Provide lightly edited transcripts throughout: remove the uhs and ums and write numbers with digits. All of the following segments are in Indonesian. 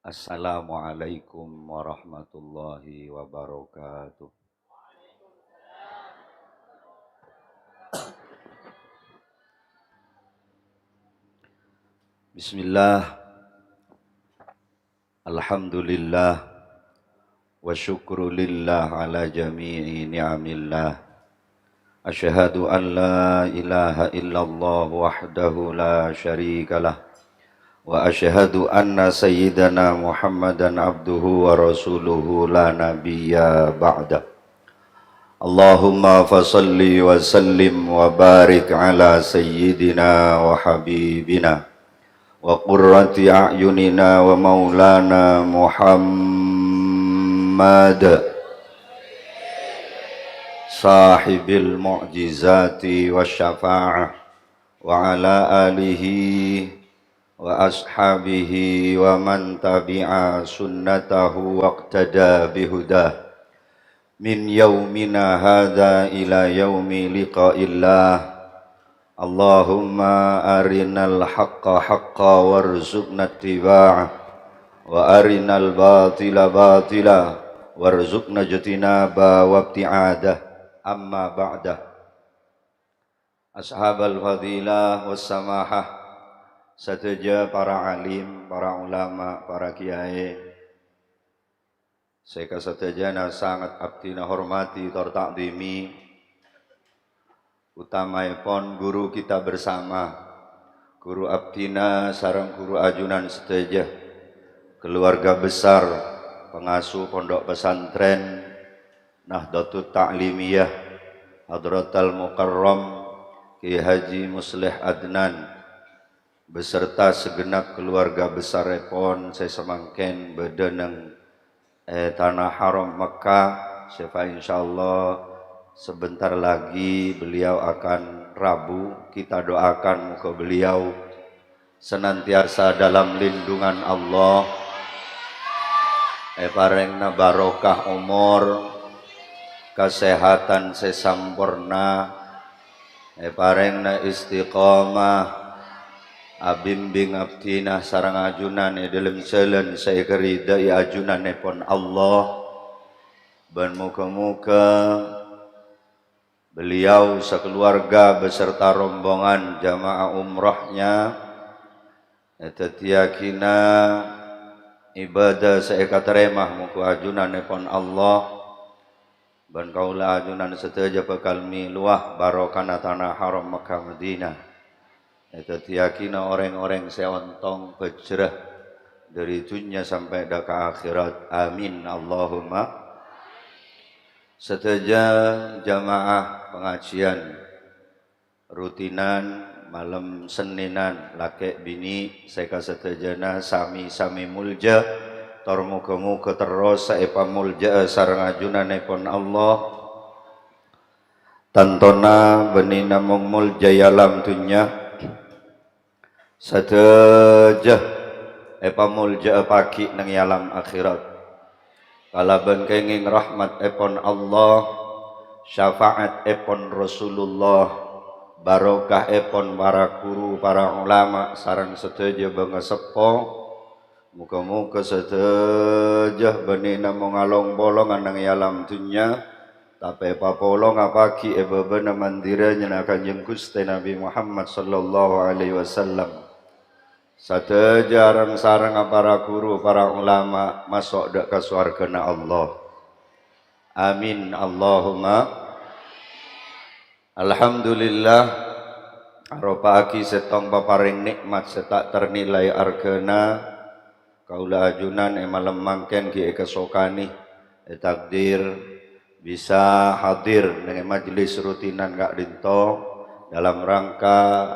Assalamualaikum warahmatullahi wabarakatuh. Bismillah, alhamdulillah, wa syukru lillah ala jami'i ni'amillah. Asyhadu an la ilaha illallah wahdahu la syarikalah. Wa asyhadu anna sayyidana Muhammadan abduhu wa rasuluhu la nabiyya ba'da. Allahumma fasalli wa sallim wa barik ala sayyidina wa habibina wa qurrati a'yunina wa maulana Muhammad sahibil mu'jizati wa syafa'ah wa ala alihi wa ashabihi wa man tabi'a sunnatahu waqtada bihudah min yaumina hadha ila yaumi liqa'illah. Allahumma arinal haqqa haqqa warzuqna ittiba'ah wa arinal batila batila warzuqna ijtinaba wabti'adah. Amma ba'dah. Ashabal fadilah wassamahah, sateja para alim, para ulama, para kiai, saya kasatejana sangat abdina hormati tor takdimi, utamaipun guru kita bersama, guru abdina sareng guru ajunan seteja, keluarga besar pengasuh pondok pesantren Nahdlatul Ta'limiyah Hadratal Mukarram Ki Haji Muslih Adnan beserta segenap keluarga besar epon saya semangken bedeneng tanah haram Mekah. Syafa insyaallah sebentar lagi beliau akan rabu. Kita doakan muka beliau senantiasa dalam lindungan Allah, parengna barokah umur, kesehatan sesampurna, parengna istiqamah, abimbing abdina sarang ajunan dalam jalan saya kerida ajunan pun Allah. Dan muka-muka beliau sekeluarga beserta rombongan jamaah umrahnya tetiakina ibadah saya kateremah muka ajunan pun Allah. Dan kaulah ajunan seteja pekalmi luah barokana tanah haram Makkah Madinah. Tetiakina orang-orang seontong pejrah dari dunia sampai ke akhirat. Amin Allahumma. Seteja jamaah pengajian rutinan malam Seninan laki bini saya kasetejana sami-sami mulja tor muka-muka terus saepa mulja sareng ajunanipun Allah tantona benina mung mulja alam dunya sateja epa mulja pagi nang alam akhirat kalaban kenging rahmat epon Allah, syafaat epon Rasulullah, barokah epon para guru, para ulama sareng seteja bangga sepo. Muka-muka seteja benina mengalong bolongan nang alam dunya tapi papolong apaki bebena mandiranya na Kanjeng Gusti Nabi Muhammad sallallahu alaihi wasallam. Sateja sareng para guru, para ulama masuk dak ka swargana Allah. Amin Allahumma. Alhamdulillah aropa aki setong paparing nikmat setak ternilai argana kaula ajunan malam mangken ki kesokani takdir bisa hadir dengan majelis rutinan gak dinto dalam rangka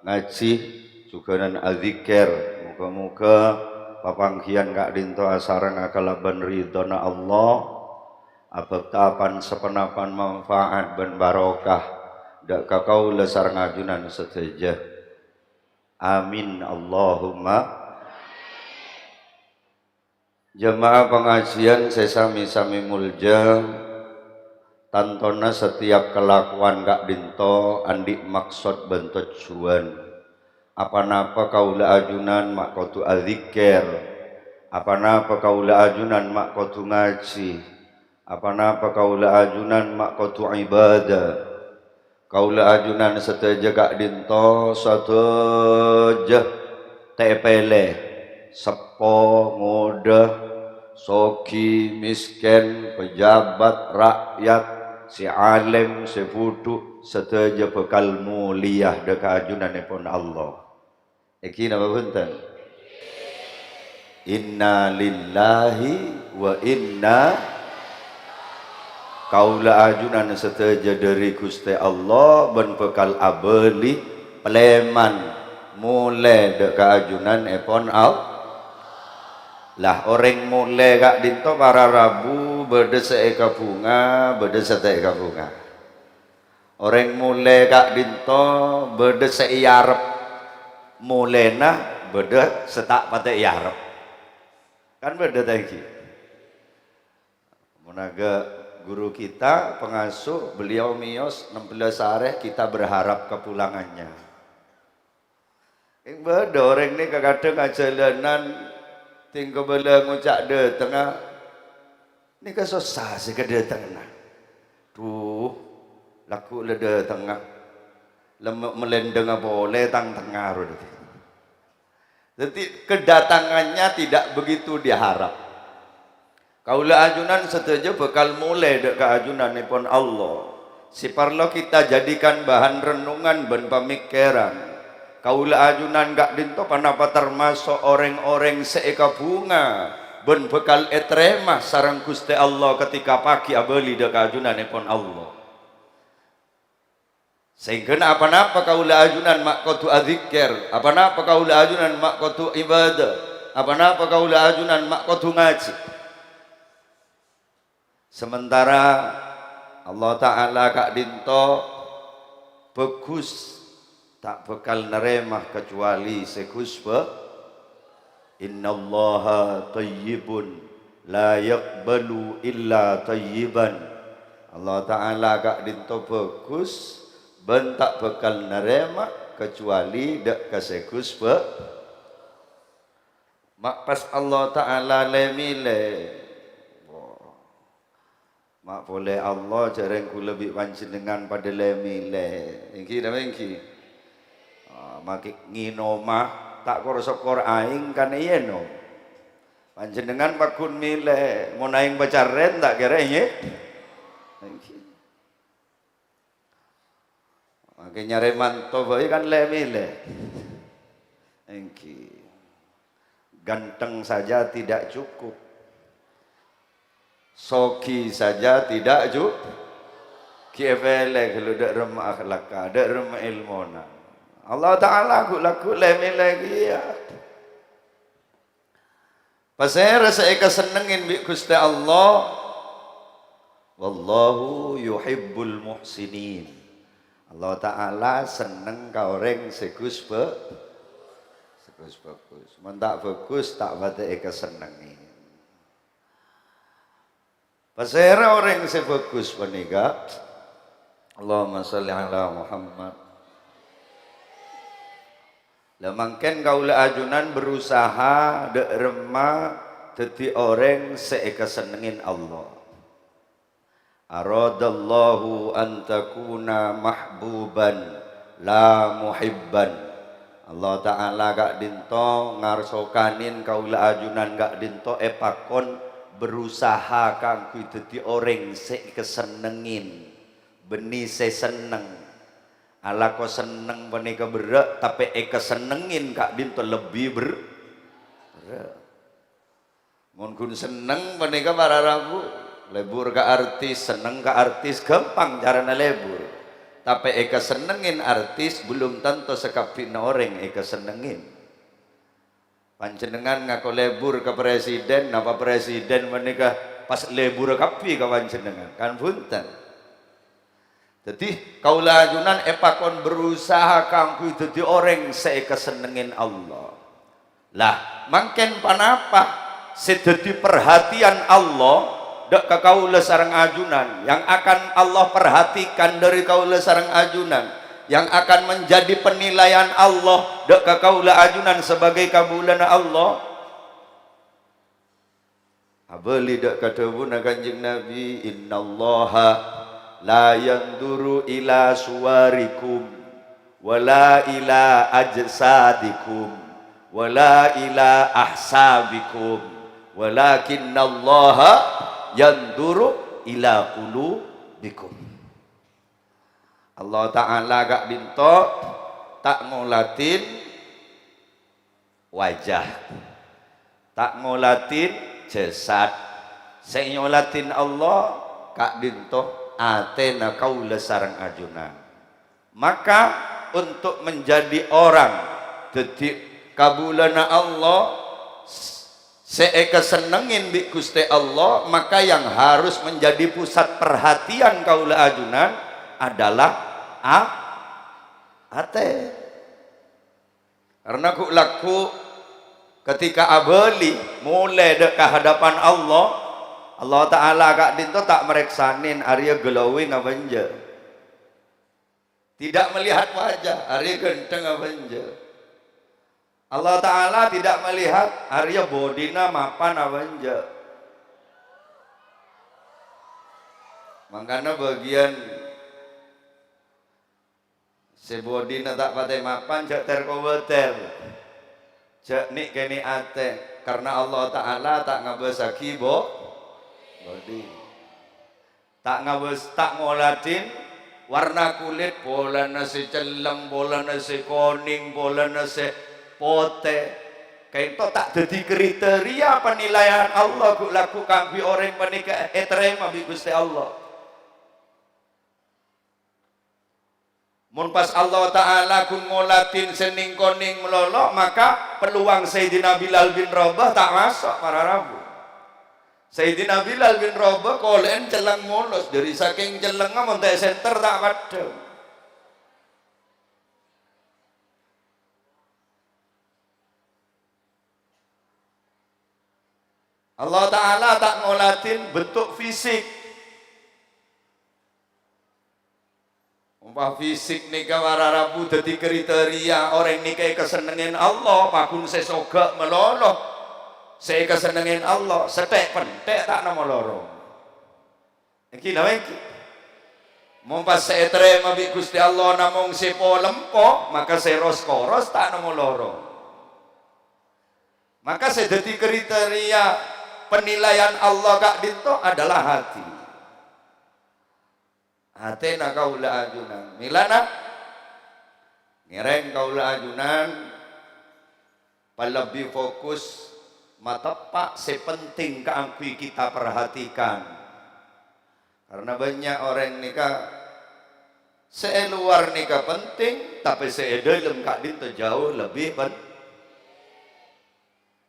ngaji juga dan azikir. Muka-muka papangkian gak dinto asarang akalaban ridhona Allah abektapan sepenapan manfaat dan barokah dak kakau lesar ngajunan seteja. Amin Allahumma. Jemaah pengajian sesami-sami mulja tantona setiap kelakuan gak dinto andi maksud bentuk tujuan apa napa kaula ajunan makotu azikir Apanapa kaula ajunan mak kotu ngaji, apanapa kaula ajunan mak kotu ibadah, kaula ajunan seteja kak dinto seteja tepele sepo muda soki miskin pejabat rakyat si alim si fudu seteja bekal muliah deka ajunan pun Allah. Iki napa punten? Inna lillahi wa inna kaula ajunan seteja dari Gusti Allah ben bekal abeli pleman mulai dek ajunan epon Allah lah orang mulai kak dinto para rabu beda seeka bunga beda seeka bunga orang mulai kak dinto beda seiyarep mulena beda setak pada iyarep kan beda tadi. Menaga guru kita pengasuh beliau miyos 16 hari kita berharap kepulangannya. Yang beda orang ini kadang ngajalanan tinggal bela ngucak de tengah ini kesusah sih ke de tengah. Tuh laku le de tengah melendeng boleh tang tengah rode. Jadi kedatangannya tidak begitu diharap. Kaula ajunan setuju bekal mulai dek ajunan pun Allah. Si parlo kita jadikan bahan renungan dan pemikiran. Kaula ajunan gak dinto panapa termasuk orang-orang seeka bunga ben bekal etremah sarang Gusti Allah ketika pagi abeli dek ajunan pun Allah. Sehingga apa-apa kaula ajunan mak kotu adzikir, apa-apa kaula ajunan mak kotu ibadah, apa-apa kaula ajunan mak kotu ngaji. Sementara Allah Ta'ala kak dinto bagus tak bekal neremah kecuali sekus be innallaha tayyibun la yaqbalu illa tayyiban. Allah Ta'ala kak dinto bagus bentak bekal nerema kecuali dak kasekus be mak pas Allah Ta'ala lemile mak boleh Allah jarang ku lebih panjenengan pada lemile iki nama iki mak nginoma tak korosokor aing kan iyeno panjenengan pakun mile mau naing bacaren tak kira ini makanya remanto bayi kan lemile engki ganteng saja tidak cukup soki saja tidak cukup kievele kalau dak remah akhlaka dak remah ilmona Allah Ta'ala laku lemile dia pasera saya kesenengin bi Gusti Allah wallahu yuhibbul muhsinin. Allah Ta'ala seneng kau orang segus bagus mentak bagus tak bata eka senengin pasera orang sebagus peniga Allahumma salli ala Muhammad lemangken kaula ajunan berusaha dek remah dadi orang seeka senengin Allah aradallahu an takuna mahbuban la muhibban. Allah Ta'ala gak dinto ngarsokanin kaula ajunan gak dinto epakon berusaha kang ku dadi orang sek kesenengin beni se seneng ala ko seneng beni keberak tapi kesenengin gak dinto lebih ber mun kun seneng beni ke para rabu lebur ke artis seneng ke artis gampang caranya lebur tapi eka senengin artis belum tentu sekapina orang eka senengin panjenengan ngaku lebur ke presiden napa presiden menikah pas lebur kapi ke panjenengan kan punten jadi kaula ajunan epakon berusaha kangku dadi orang seeka senengin Allah lah mangken panapa sedadi perhatian Allah dak ka kaula sareng ajunan yang akan Allah perhatikan dari kaula sareng ajunan yang akan menjadi penilaian Allah dak ka kaula ajunan sebagai kabulana Allah Abeli dak kata buna Kanjeng Nabi, innallaha la yanduru ila suwarikum wala ila ajsadikum wala ila ahsabikum walakinnallaha yanduru ila qulubikum. Allah Ta'ala gak dinto tak ngolatin wajah, tak ngolatin jasad, saya ngolatin Allah kak dinto atena kaula sarang ajunan. Maka untuk menjadi orang detik kabulana Allah seeka senengin bi Gusti Allah, maka yang harus menjadi pusat perhatian kaula ajunan adalah ate. Karena ku laku ketika abeli mulai dek ke hadapan Allah, Allah Ta'ala kak dinto tak mereksanin Arya glowing abenje, tidak melihat wajah Arya genteng abenje. Allah Ta'ala tidak melihat Arya bodina mapan abenje. Makanya bagian sebodina tak pakai mapan cak terkobeter cak nik kene ate, karena Allah Ta'ala tak ngabesaki bodi, tak ngolatin warna kulit, bola nasi celeng, bola nasi koning, bola nasi pote, kayak itu tak jadi kriteria penilaian Allah ku laku kangbi orang panika terima bi Gusti Allah. Mun pas Allah Ta'ala kun ngolatin sening koning melolo, maka peluang Sayyidina Bilal bin Rabah tak masuk para rabu. Sayyidina Bilal bin Rabah kolen celeng mulus, dari saking celengnya montek center tak ada. Allah Ta'ala tak ngolatin bentuk fisik. Umpah fisik nika wararabu dadi kriteria orang nika kesenengin Allah, pakun sesoga melolo saya kesenengin Allah, setek pentek tak nama loro iki nawa iki mompas saya terima bi Gusti Allah namung sepo lempo, maka saya koros tak nama loro. Maka saya dadi kriteria penilaian Allah kak dinto adalah hati. Hatena kaula ajunan milana ngereng kaula ajunan lebih fokus matepak sepenting keangkui kita perhatikan, karena banyak orang nikah luar nikah penting tapi dalam kak dinto jauh lebih penting.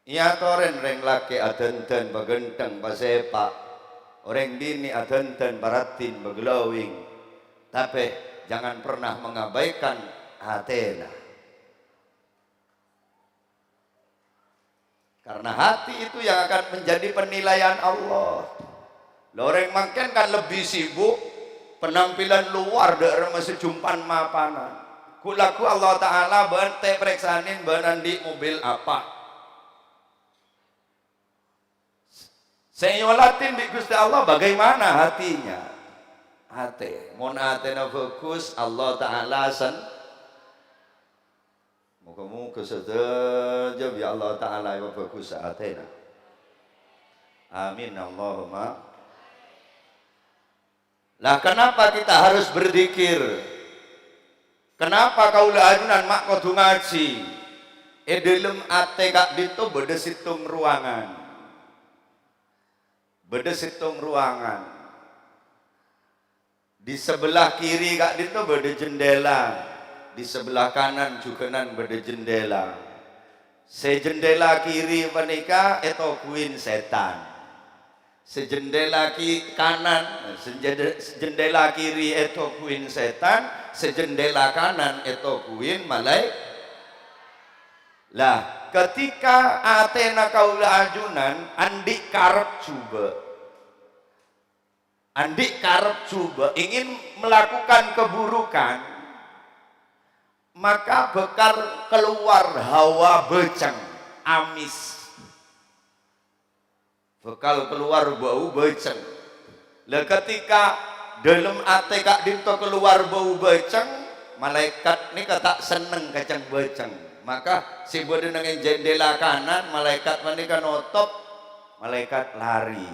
Iya toren reng laki adanten bagenteng pasepak, orang bini adanten baratin beglowing, tapi jangan pernah mengabaikan hatena, karena hati itu yang akan menjadi penilaian Allah. Loreng makan kan lebih sibuk penampilan luar dari masih jumpan mapanan. Kulaku Allah Ta'ala bante pereksanin benandi mobil apa, saya nyolatin di Gusti Allah bagaimana hatinya. Hati mon hatena fokus Allah Ta'ala san muka-muka saja bi Allah Ta'ala yang fokus hatena. Amin Allahumma. Lah kenapa kita harus berzikir? Kenapa kaula ajunan mak kudu ngaji? Dalam ate kak dito beda situng ruangan. Beda situng ruangan. Di sebelah kiri kak dito beda jendela, di sebelah kanan juga nan beda jendela. Sejendela kiri panika itu kuin setan. Sejendela kanan, sejendela kiri itu kuin setan, sejendela kanan itu kuin malaikat. Lah ketika atena kaula ajunan andik karep coba ingin melakukan keburukan, maka bekal keluar hawa beceng amis. bekal keluar bau beceng. Lah ketika dalam ate kak dinto keluar bau beceng, malaikat nika tak seneng kacang beceng. Maka si bodoh nang jendela kanan, malaikat menika notop, malaikat lari.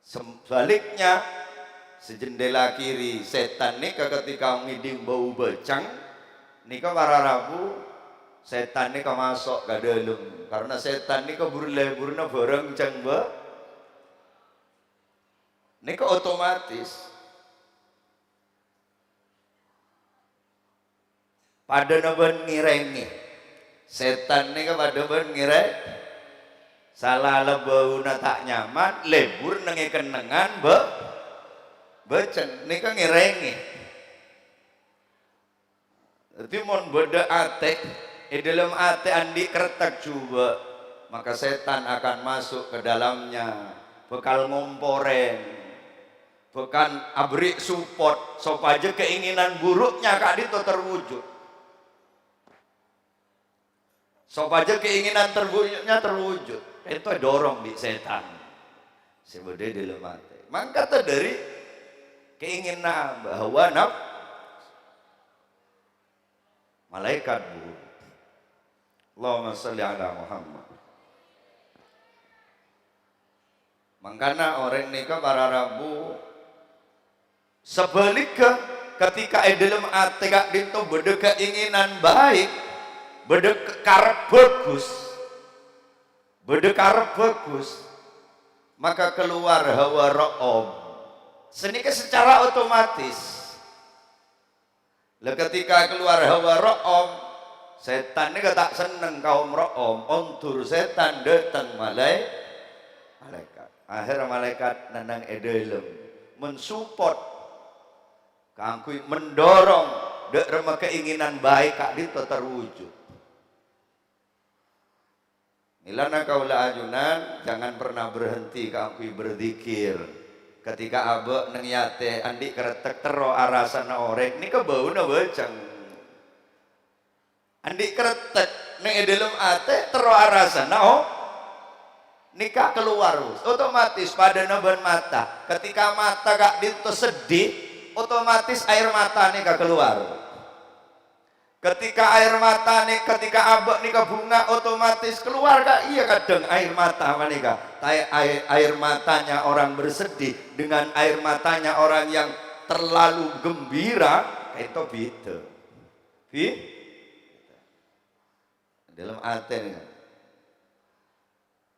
Sebaliknya sejendela kiri setan nika ketika ngiding bau beceng nika para rabu setan nika masuk ke dalam karena setan nika burle-burna bareng ceng be nika otomatis pada naben ngirengi setan nika pada ben ngireng salah lebau tak nyaman lebur nengi kenengan beceng nika ngirengi. Jadi mon beda ate dalam ate andi kertak coba maka setan akan masuk ke dalamnya bekal ngomporen bukan abri support supaya keinginan buruknya kak itu terwujud supaya keinginan terburuknya terwujud itu dorong di setan sebenarnya dalam ate maka dari keinginan bahwa malaikat bu Allahumma salli ala Muhammad. Makanya orang nikah para rabu sebaliknya ketika dalam ati kak dinto beda keinginan baik beda karep bagus maka keluar hawa ro'om senika secara otomatis. Lah ketika keluar hawa ro'om setan ini tak seneng kaum ro'om ontur setan datang malaikat akhir malaikat nenang edelem mensupport kangkui mendorong dek remah keinginan baik kak itu terwujud. Milana kaula ajunan jangan pernah berhenti kangkui berzikir. Ketika abe neng yate andi keretek tero arasana orek ini kebau na beceng andi keretek neng edelum ate tero arasana nikah keluar otomatis pada naban mata ketika mata gak dito sedih otomatis air mata nikah keluar ketika air mata nih ketika abe nikah bunga otomatis keluar gak iya kadang air mata manika air matanya orang bersedih dengan air matanya orang yang terlalu gembira itu beda dalam hati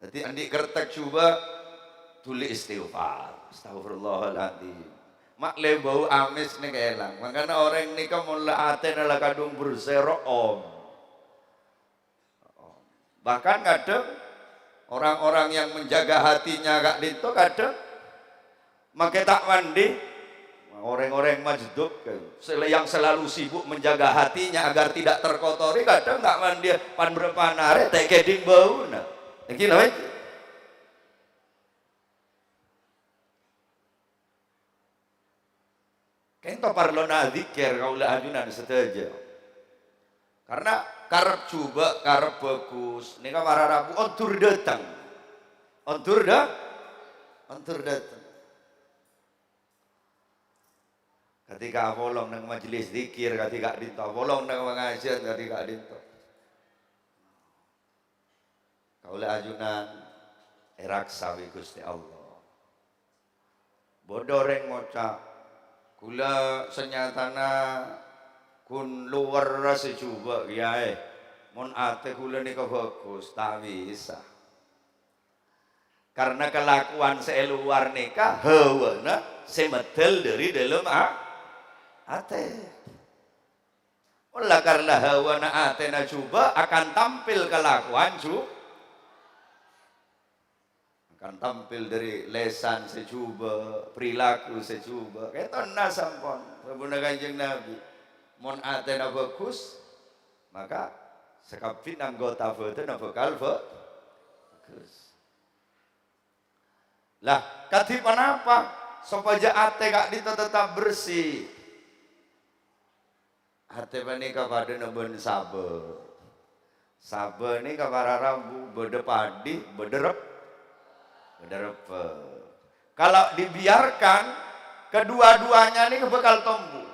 jadi andi kertek coba tulis istighfar astagfirullahaladzim mak le bau amis nih kelang makanya orang nikah mulai ate nala kadung bersero bahkan kadang orang-orang yang menjaga hatinya gak dinto kadang make tak mandi orang-orang majdub yang selalu sibuk menjaga hatinya agar tidak terkotori kadang gak mandi pan berapa nare tak keding bau nah iki namanya kento parlona zikir kaula ajunan sedaja karena karep coba karep bagus nika para rabu ontur datang ketika bolong nang majelis zikir ketika dinto bolong nang pengajian ketika dinto kaula ajunan eraksa wi Gusti Allah bodoreng moca kula senyatana kun luar rasa coba ya mon ate kula nika bagus tak bisa karena kelakuan saya luar nika hawana semedel dari dalam ate olah karena hawana ate na coba akan tampil kelakuan akan tampil dari lesan secuba, perilaku secuba. Kita nasampon, sabuna kanjeng Nabi. Mon ate na bagus, maka sekapin anggota foto na bakal bagus. Lah, katipan apa? Supaya ate gak dito tetap bersih. Ate panika pada naben sabar. Sabar ni kapara rambu bede padi, bede Rebe. Kalau dibiarkan kedua-duanya ini bakal tumbuh.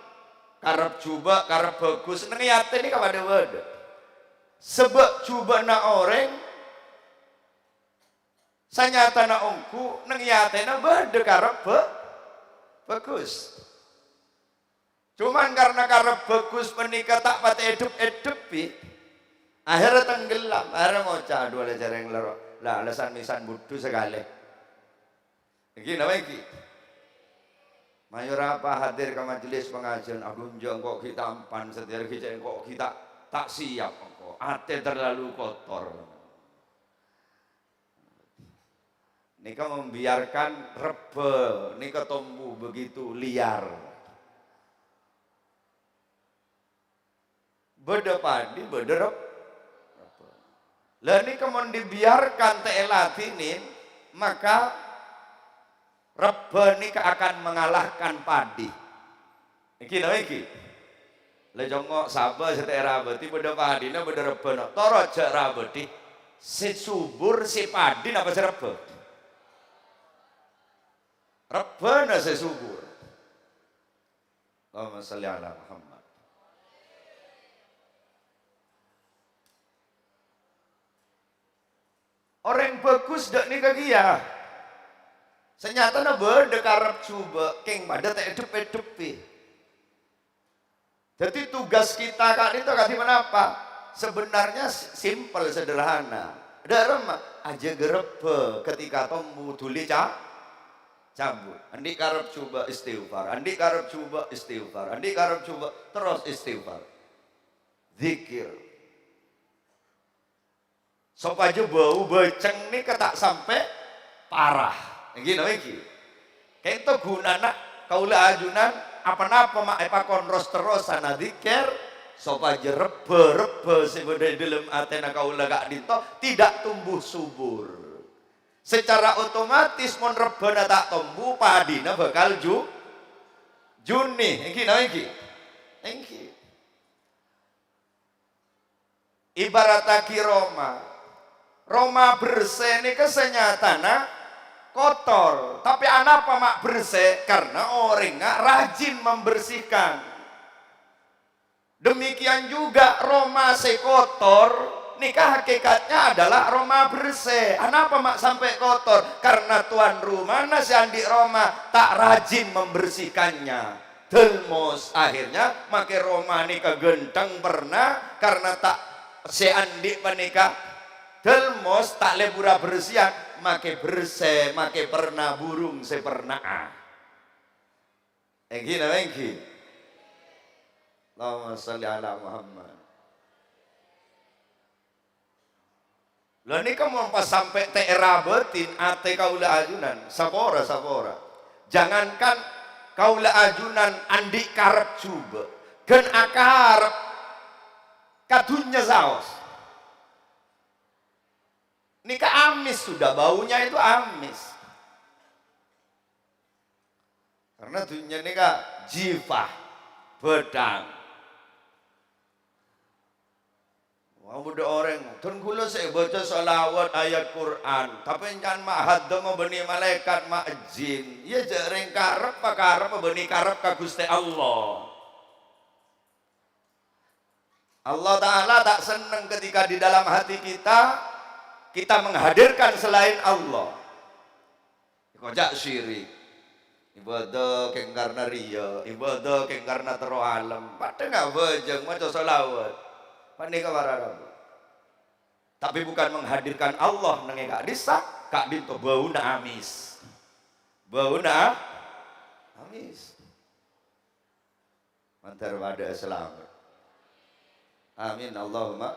Karep coba, karep bagus, niate ini kepada wadah. Sebab coba na orang, sanyata na ongku, niate na wadah karep bagus. Cuman karena karep bagus menikah tak pati edup-edupi, akhirnya tenggelam, akhirnya ngocah dua lejar yang lerok. Lah alasan misan budu sekali. Iki nama iki. Mayor apa hadir ke majelis pengajian, aduh kok kita ampan setir kita kok kita tak siap kok. Ate terlalu kotor. Nika membiarkan rebe, nika tumbuh begitu liar. Beda padi, beda rebe. Lah ini kemudian dibiarkan teelatinin, maka rebe ini akan mengalahkan padi. Iki no iki. Lah jongo sabar sete rabeti beda padi na beda rebe no. Toro jak rabeti si subur si padi napa si rebe? Rebe na si subur. Allahumma sholli ala Muhammad. Orang bagus dak nikah dia. Senyata na berdekarap coba keng pada tak edup-edupi. Jadi tugas kita kali itu kasih menapa? Sebenarnya simpel sederhana. Dalam aja gerebe ketika tumbuh tuli cabut. Andi karep coba istighfar, andi karep coba istighfar, andi karep coba terus istighfar. Zikir. Supaya bau beceng nih ketak sampai parah. Gini iki. Kayak itu gunana kaula ajunan apa-apa mak epa konros terus sana zikir supaya rebe sebenarnya dalam atena kaula gak dito tidak tumbuh subur. Secara otomatis mon rebena tak tumbuh padina bakal juni. Iki. Ibarat aki Roma bersih ini kesenyatana kotor. Tapi apa mak bersih? Karena orang nggak rajin membersihkan. Demikian juga Roma kotor. Nikah hakikatnya adalah Roma bersih. Kenapa mak sampai kotor? Karena tuan rumah nasi andi Roma tak rajin membersihkannya. Delmos akhirnya make Roma nikah genteng pernah karena tak si andi menikah. Delmos tak lebura bersihan, make bersih, make pernah burung sepernah. Engki. Allahumma sholli ala Muhammad. Lah nika mau pas sampai teera betin ate kaula ajunan, sapora. Jangankan kaula ajunan andi karep coba, gen akarep kadunya saos. Nikah amis sudah, baunya itu amis. Karena dunia nikah jifah, bedang. Wah udah orang, tun kula saya baca salawat ayat Quran, tapi jangan mahadam membeni malaikat mak jin. Ya jareng karep membeni karep ka Gusti Allah. Allah Ta'ala tak senang ketika di dalam hati kita menghadirkan selain Allah. Kojak syirik. Ibadah keng karena riya, ibadah keng karena tero alam. Padha enggak bejeng maca selawat. Panika warara. Tapi bukan menghadirkan Allah nang gak disak, kak dinto bauna amis. Bauna amis. Mantar wada selamat. Amin Allahumma.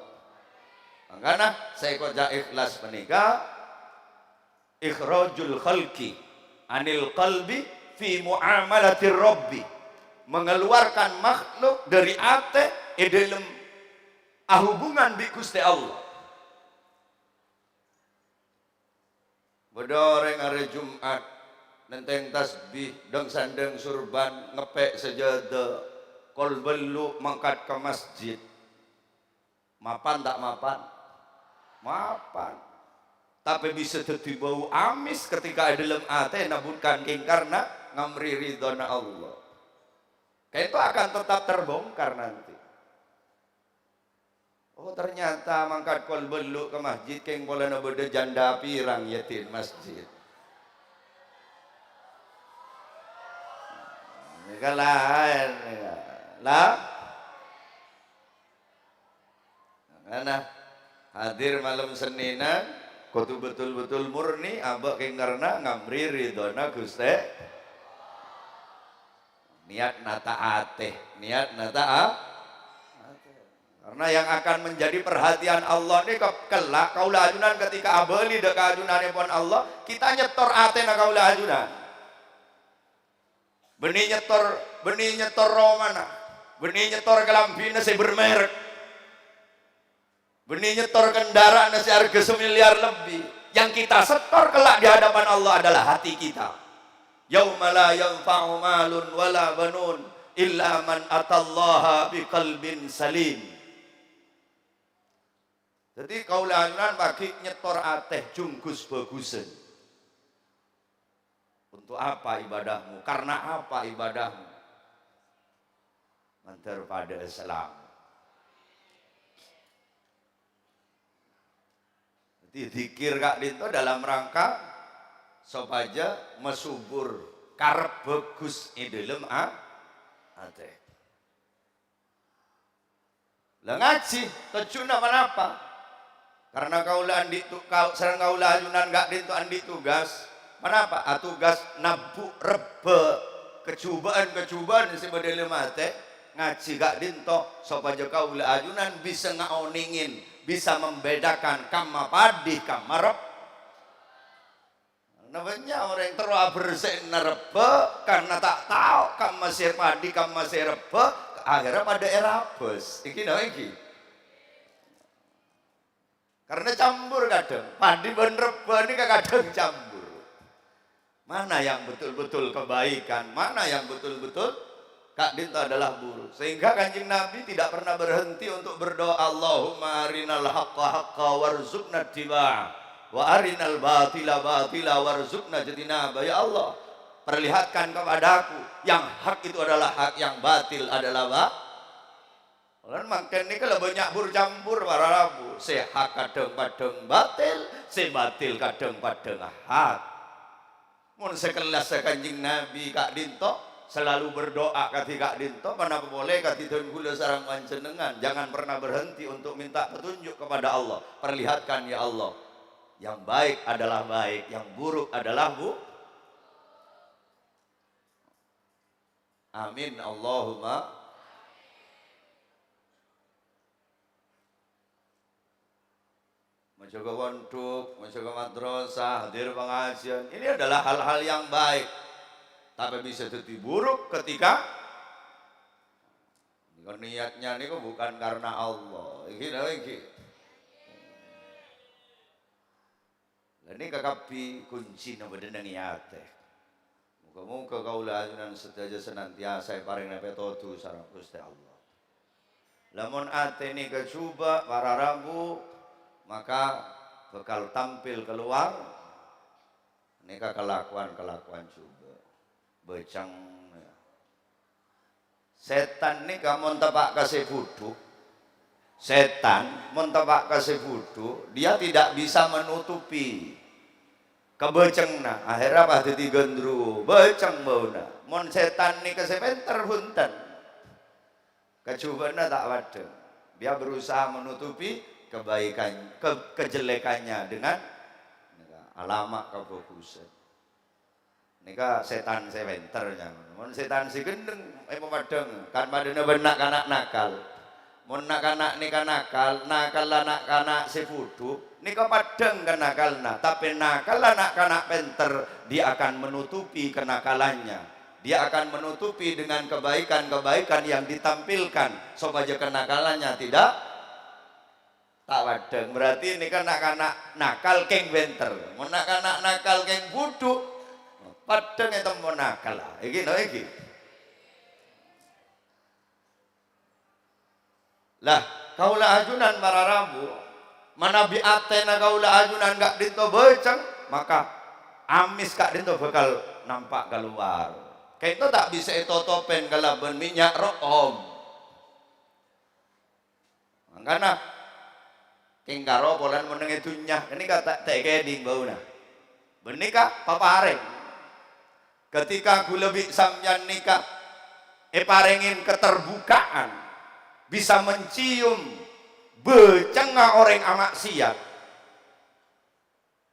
Karena saya koja ikhlas menikah ikhrajul khalqi anil qalbi fi muamalatir rabbi, mengeluarkan makhluk dari ate dalam hubungan bi Gusti Allah. Bedoreng hari Jumat nenteng tasbih deng sandeng surban ngepek sejadah kol belu mangkat ke masjid. Mapan tak mapan? Mapan. tapi bisa dadi bau amis ketika dalam ate bukan king karena ngamri ridhona Allah. Kayak itu akan tetap terbongkar nanti. Oh ternyata mangkat kol beluk ke masjid keng bola beda janda pirang yatin masjid. Ini lain lah. Karena hadir malam Seninan kudu betul-betul murni abak keng karena ngamri ridhona Gusti. Niat nata ateh, niat nata karena yang akan menjadi perhatian Allah ini kelak kaula ajunan ketika abeli dek ajunane pun Allah, kita nyetor ateh na kaula ajunan. Benih nyetor romana, benih nyetor kelambina saya bermerek. Benih nyetor kendaraan nasi harga semiliar lebih. Yang kita setor kelak di hadapan Allah adalah hati kita. Yauma la yanfa'u malun wala banun illa man atallaha biqalbin salim. Jadi kaula ajunan bagi nyetor ateh junggus bagusen. Untuk apa ibadahmu? Karena apa ibadahmu? Mantar pada Islam. Jadi zikir kak dinto dalam rangka supaya mesubur karep bagus dalam ateh. Lah ngaji tujuan apa? Karena kaulah andi serang kaulah ajunan gak dinto andi tugas. Kenapa? Tugas nabu rebe kecubaan sebedele mate ngaji gak dinto supaya kaulah ajunan bisa ngaoningin, bisa membedakan kamma padi kamma rep. Namanya orang yang terlalu bersen rebe karena tak tahu kamma sir padi kamma sir rebe akhirnya pada erabes. Iki no iki. Karena campur kadang, padi ben rebe ini kadang campur. Mana yang betul-betul kebaikan, mana yang betul-betul kak dinto adalah buruk. Sehingga Kanjeng Nabi tidak pernah berhenti untuk berdoa, Allahumma arinal haqqa haqqa warzuqna ittiba'ah wa arinal batila batila warzuqna ijtinaba. Ya Allah, perlihatkan kepadaku yang hak itu adalah hak, yang batil adalah batil. Lan makan ini kalau banyak bercampur para rabu, hak kadang-kadang batil, batil kadang-kadang hak. Mun sekelas Kanjeng Nabi kak dinto selalu berdoa kati kak dinto, mana boleh kati tuan gula sarang panjenengan, jangan pernah berhenti untuk minta petunjuk kepada Allah. Perlihatkan ya Allah, yang baik adalah baik, yang buruk adalah buruk. Amin Allahumma. Menjaga pondok, menjaga madrasah, hadir pengajian, ini adalah hal-hal yang baik. Tapi bisa jadi buruk ketika niatnya ini bukan karena Allah. Ini. Ini kekapi kunci nama denang yate. Muka-muka kaulah ajunan setiaja senantiasa paring nepetotu sarang Gusti Allah. Lamun ate ini kecoba para rabu, maka bakal tampil keluar neka kelakuan juga becang setan nih kamu tepak kasih budu, setan mentepak kasih budu, dia tidak bisa menutupi kebecengna, akhirnya pas jadi gendru beceng bauna mon setan nih kasih penter punten kecubana tak wadah, dia berusaha menutupi kebaikan, kejelekannya dengan alamak kebagusan. Nika setan sebenternya. Mun setan si gendeng pemadeng kan padane benak anak nakal. Mun anak nika nakal, nakal anak anak si fudu, nika padeng kan nakalna. Tapi nakal anak anak penter, dia akan menutupi kenakalannya. Dia akan menutupi dengan kebaikan-kebaikan yang ditampilkan supaya kenakalannya tidak tak wadeng. Berarti ini kan anak-anak nakal keng benter, mau anak nakal keng budu, padeng itu mau nakal lah. Iki no iki. Lah kaulah ajunan para rabu, Manabi atena kaula ajunan gak dinto beceng, maka amis kak dinto bakal nampak keluar. Kayak itu tak bisa itu topen kalaban minyak room. Karena kingkaro polan meneng itunya, ini kata tekeding bau nah. Benika papareng. Ketika aku lebih samyan nikah, parengin keterbukaan, bisa mencium becengah orang amak siap.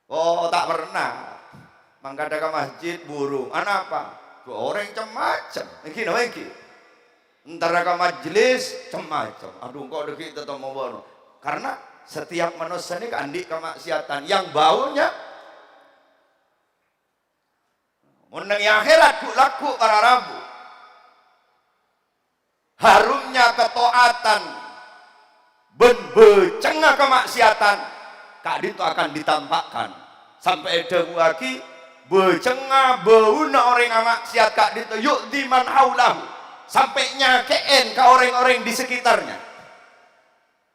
Oh tak pernah. Mangkada ke masjid burung. Apa? Orang macam. Iki no iki. Antara ke majelis macam. Aduh kok deki tetap mau bono. Karena setiap manusia ini kandik kemaksiatan yang baunya meneng akhirat ku laku para rabu. Harumnya ketaatan ben becengah kemaksiatan kak itu akan ditampakkan sampai ada lagi becengah bauna orang maksiat kak itu yuk diman haulahu sampai nyakein ke orang-orang di sekitarnya.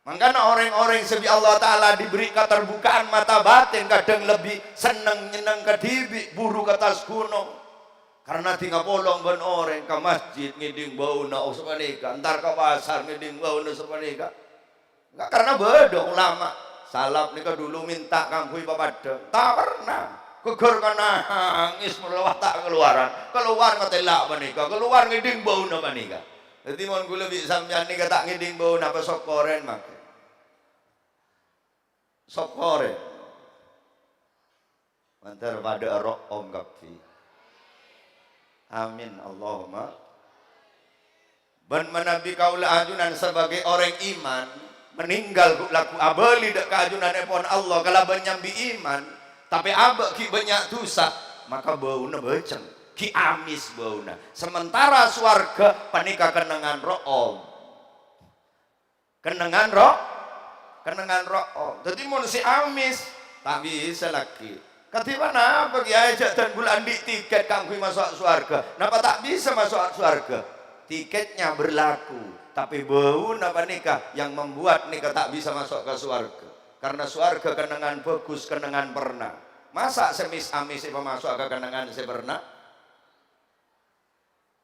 Makanya orang-orang sebi Allah Ta'ala diberi keterbukaan mata batin kadang lebih seneng nyeneng ke dibi buru ke atas gunung karena tinggal polong ben orang ke masjid ngiding bau na sepanika ntar ke pasar ngiding bau na sepanika enggak karena beda ulama salap nika dulu minta kangkui papada tak pernah kegur kana nangis melawat tak keluar ngetelak panika keluar ngiding bau na panika jadi mohon kula lebih sampean nika tak ngiding bau na sok koren make sok koren mantar pada roh om kafi amin Allahumma ben menabi kaula ajunan sebagai orang iman meninggal laku abeli dek keajunan epon Allah kalau benyambi iman tapi abek ki banyak dosa maka bauna beceng ki amis bauna sementara swarga panika kenangan roh kenangan roh jadi mun si amis tak bisa lagi ketiba napa kiai dan bulan di tiket kangkui masuk surga napa tak bisa masuk surga tiketnya berlaku tapi bau napa nikah yang membuat nikah tak bisa masuk ke surga karena surga kenangan bagus kenangan pernah masa semis amis masuk ke kenangan pernah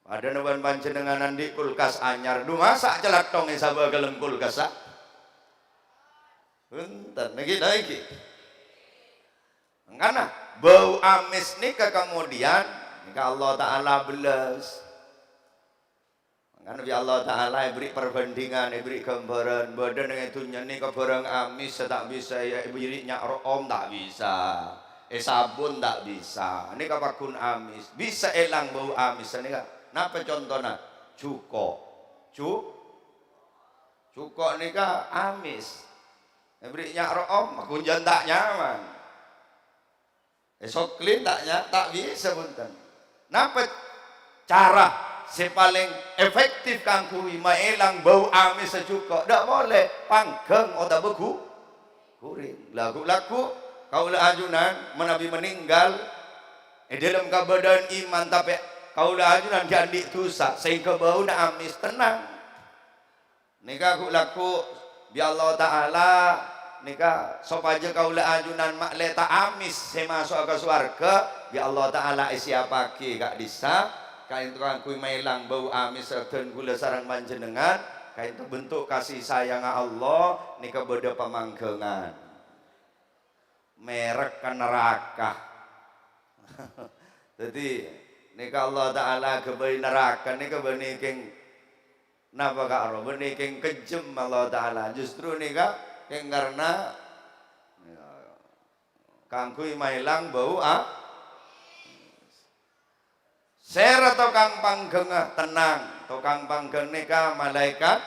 ada nuban panjenenganan di kulkas anyar du masa celak tong sabah gelem kulkas bentar lagi karena bau amis nikah kemudian nikah Allah Ta'ala belas karena Allah Ta'ala beri perbandingan beri gambaran badan yang itu nyanyi ke barang amis tak bisa ya birinya om tak bisa sabun tak bisa ini kapakun amis bisa elang bau amis ini kan napa contohnya cuko nikah amis berinya om kunjan tak nyaman soklin tak bisa punten napa cara si paling efektif kangkui maelang bau amis secuko tak boleh panggeng otak beku kuring lagu kaulah ajunan menabi meninggal dalam kebadan iman tapi kaulah ajunan jadi dosa sehingga bau na amis tenang nikah laku bi Allah Ta'ala nikah sopaja kaulah ajunan makleta amis saya masuk ke surga bi Allah Ta'ala siapa ki kak disa kain tukang kui mailang bau amis dan gula sarang panjenengan kain itu bentuk kasih sayang Allah nikah beda pemanggengan merek ke neraka jadi nikah Allah Ta'ala kebeli neraka nikah beniking napa kak roh beniking kejem Allah Ta'ala justru nikah yang karena kangkui mailang bau ser atau kang panggengah tenang tukang panggeng nikah malaikat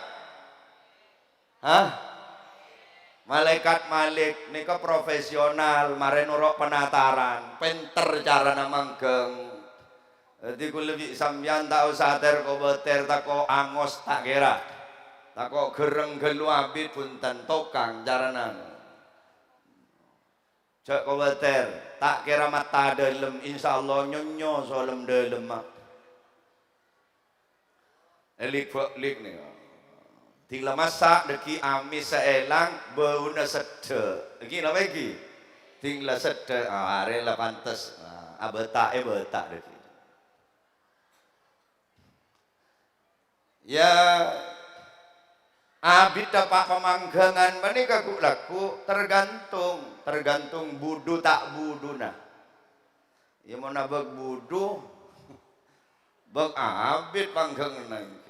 malaikat malik nikah profesional mare nurok penataran pinter cara namanggeng jadi ku lebih sambian tak usah ter ko beter tak ko angos tak kira tak kok gereng gelu abid punten tokang jaranan cek kobater tak kira mata dalam insyaallah nyonyo solem dalam mak elik lik nih tinggal masak deki amis seelang bauna sedek iki lha iki tinggal sedek are lah pantes betak betak deki ya abid dapat pemanggangan menika ku laku tergantung budu tak budu nah ya mau nabag budu bag abid panggangan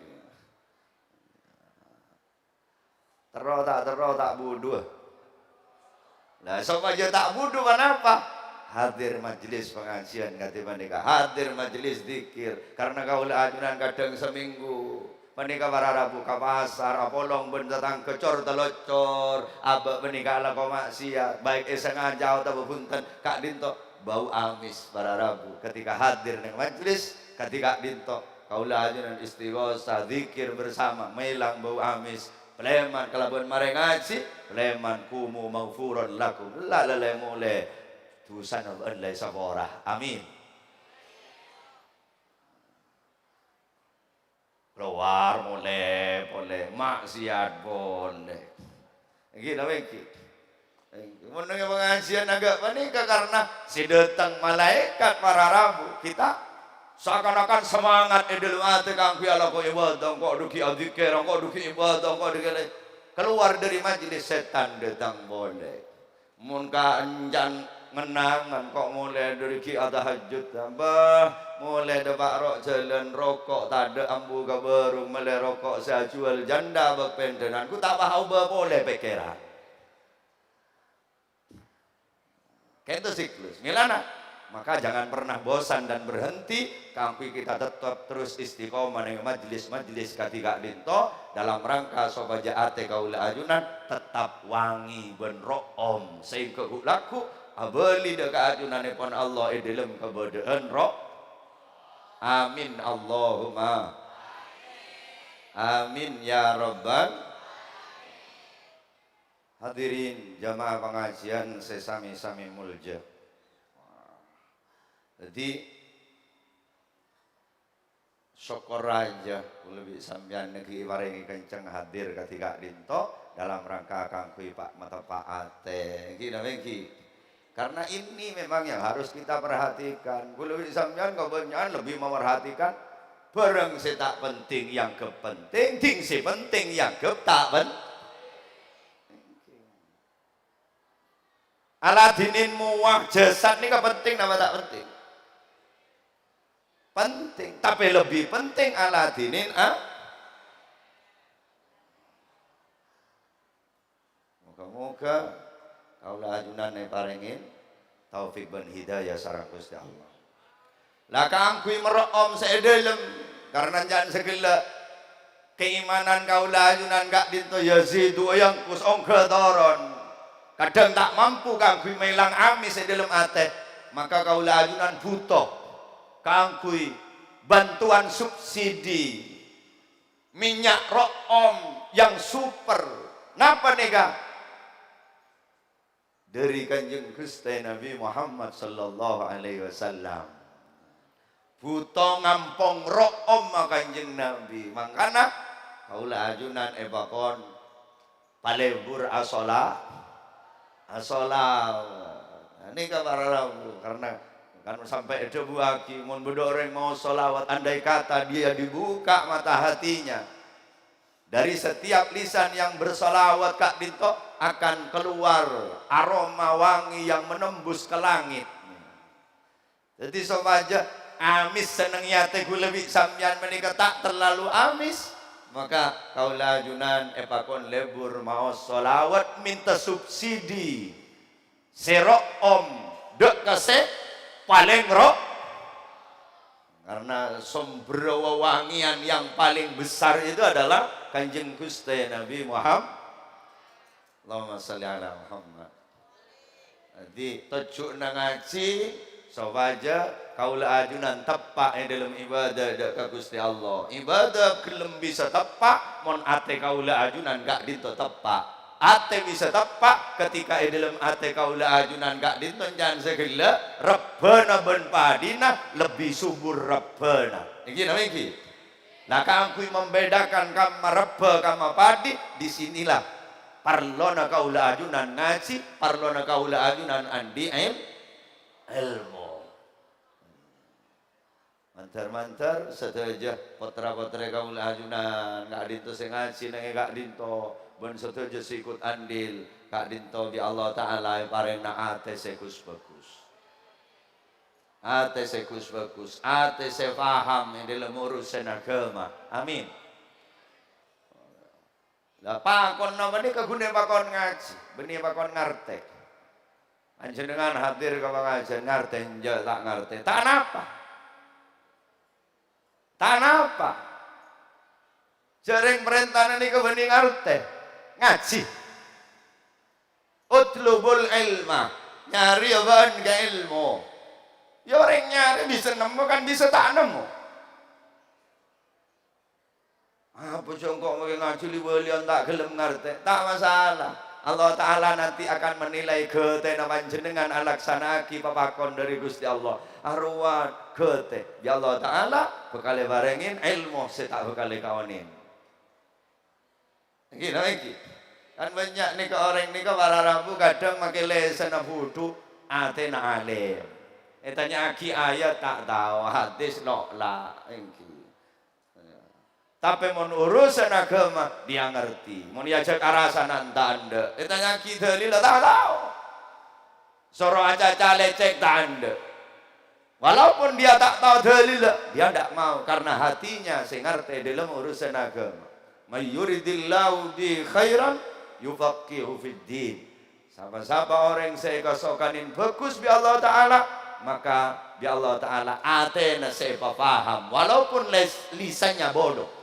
tero tak budu lah sok aja tak budu kenapa hadir majelis pengajian kata menika hadir majelis zikir karena kaula ajunan kadang seminggu menika para rabu ka pasar apolong ben datang kecor telocor abak menika ala kau maksiat baik sengaja atau punten kak dinto bau amis para rabu ketika hadir nang majelis ketika dinto kaula ajunan istighosah zikir bersama melang bau amis Pleman kalaban mare ngaji, pleman kumu maghfuran lakum. La mule tusan Allah sabora. Amin. Keluar boleh, maksiat boleh. Iki lha iki. Mun nang pengajian agak panika karena si datang malaikat para rabu kita seakan-akan semangat idul ate kanggo ala kok ibadah kok duki zikir kok duki ibadah kok duki keluar dari majelis setan datang boleh mun ka enjan ngenangan kok mulai dari ki tahajud tambah mulai debak rok jalan rokok tak ada ambu ka baru mulai rokok saya jual janda bependenan ku tak tahu boleh pikiran kento siklus milana maka jangan pernah bosan dan berhenti kanggo kita tetap terus istiqomah ning majelis-majelis katika dinto dalam rangka sobaja ate kaula ajunan tetap wangi ben room sehingga laku abeli de kaajunanipun Allah dalam kebodaan roh amin Allahumma amin ya rabbal hadirin jamaah pengajian sesami-sami mulja. Jadi syukur aja lebih sampean niki waringi kenceng hadir ketika dinto dalam rangka kangkui Pak mata Pak Ate iki karena ini memang yang harus kita perhatikan lebih sampean kebanyakan lebih memperhatikan barang si tak penting yang kepenting ting si penting yang tak penting aladinin muwah jasad ini penting apa tak penting penting, tapi lebih penting aladinin moga-moga kaula ajunan paringin taufik ben hidayah sareng Gusti Allah. Lah kangkui merom sedelem karena jangan segala keimanan kaula ajunan gak dinto yazidu yang kus ongga toron. Kadang tak mampu kangkui melang amis sedelem ate, maka kaula ajunan butuh kangkui bantuan subsidi minyak room yang super napa nega dari kanjeng Gusti Nabi Muhammad sallallahu alaihi wasallam buto ngampong room kanjeng Nabi mangkana kaula ajunan ebakon palebur asola ini kabar karena kan sampai ada buaki mun bedoreng mau sholawat andai kata dia dibuka mata hatinya dari setiap lisan yang bersolawat kak dinto akan keluar aroma wangi yang menembus ke langit jadi sobaja amis seneng yate lebih sampeyan menika tak terlalu amis maka kaula ajunan epakon lebur mau sholawat minta subsidi sero om dek kase paling roh karena sumber wewangian yang paling besar itu adalah kanjeng Gusti Nabi Muhammad Allahumma sholli ala Muhammad jadi tujuk nang ngaji sawaja kaula ajunan tepak dalam ibadah ka Gusti Allah ibadah gelem bisa tepak mon ate kaula ajunan gak dinto tepak ate bisa tepak ketika dalam ate kaula ajunan gak ditonjan segala rebana ben padina lebih subur rebana iki napa iki Nah kangkui membedakan kama reba kama padi, disinilah parlona kaula ajunan ngaji, parlona kaula ajunan andi ilmu. Mantar-mantar setuju potra-potra kaula ajunan kak dinto sing ngaji nang kak dinto ben setuju sikut andil kak dinto bi Allah taala parengna ate sekus bagus. Ate sekus bagus, ate se paham yang dalam urusan agama. Amin. Lah pakon nama ini kegune pakon ngaji, benih pakon ngartek. Panjenengan hadir ke pengajian ngartek, tak ngartek. Tak napa. Tak napa. Jaring perintah ini kebenih ngartek, ngaji. Utlubul ilma, nyari apaan ke ilmu. Ya orang nyari bisa nemu kan bisa tak nemu. Apa jongkok mungkin ngaji liwalian tak gelem ngerti, tak masalah. Allah Ta'ala nanti akan menilai getena panjenengan alaksanaki papakon dari Gusti Allah. Arwah gete ya Allah Ta'ala bekale barengin ilmu saya tak bekale kawanin. Iki lagi kan banyak nih ke orang nih ke para rabu kadang makai lesan wudu atena alim. Tanya aki ayat tak tahu hadis lah engki. Tapi mau urusan agama dia ngerti. Mau diajak arasan anda. Tanya aki dalil tak tahu. Soro aja lecek tanda. Walaupun dia tak tahu dalil, dia tidak mau karena hatinya sing ngerti dalam urusan agama. Mayyuridillahu bi khairan yufaqihu fid din. Siapa-siapa orang saya kasokanin bagus bi Allah Ta'ala, maka bi Allah Ta'ala atena sepa paham walaupun lisannya bodoh.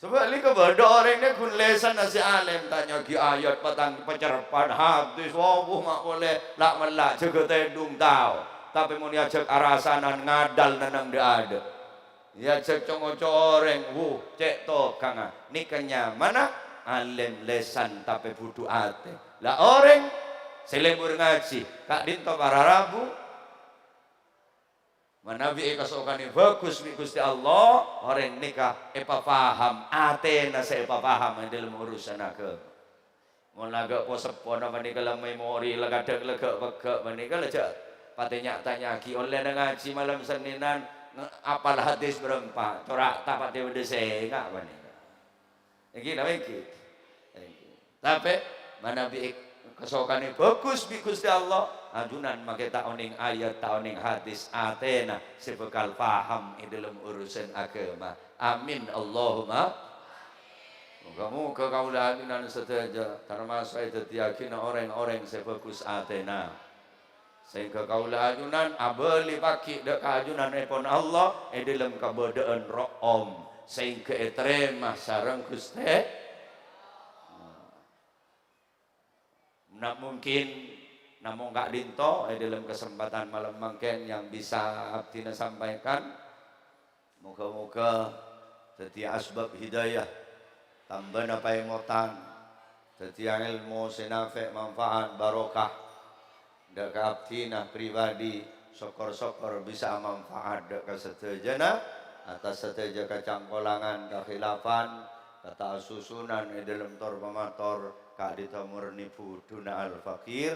Sebab ini kebodoh orang ini kun lesan nasi alim tanya ki ayat patang pencerapan habis wabuh mak boleh lak melak juga tedung tahu tapi mau diajak arasanan ngadal nanang dia ada diajak congoco orang cek to kanga nikahnya mana alim lesan tapi budu ate lah orang selebur ngaji kak dinto para rabu manabi kasokane bagus mi Gusti Allah orang nikah paham atena saya paham dalam urusan agama mun laga po sepo na manikala memori lagadeg lega bega manikala ja patenya tanya ki oleh ngaji malam Seninan apal hadis berempat corak tapat de sengak manika iki na iki tapi manabi kasokane bagus bi Gusti Allah ajunan make taoning ayat taoning hadis atena sebekal paham dalam urusan agama amin Allahumma moga-moga kaula ajunan sedaja termasuk dadi yakin orang-orang sebagus atena sehingga kaula ajunan abeli paki dek ajunan epon Allah dalam kabodaan room sehingga etremah sareng Gusti nak mungkin namun Kak Dinto dalam kesempatan malam mangken yang bisa abdina sampaikan moga-moga jadi asbab hidayah tambah apa emotan jadi ilmu sinafek manfaat barokah dek abdina pribadi sokor-sokor bisa manfaat dek kesetejana atas seteja kecangkolangan kekhilafan kata susunan dalam tor pamator Kak Dito murni buduna al-fakir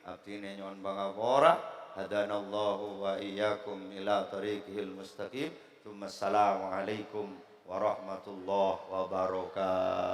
abdine nyon bangapora hadanallahu wa iyyakum ila tariqil mustaqim. Assalamualaikum warahmatullahi wabarakatuh.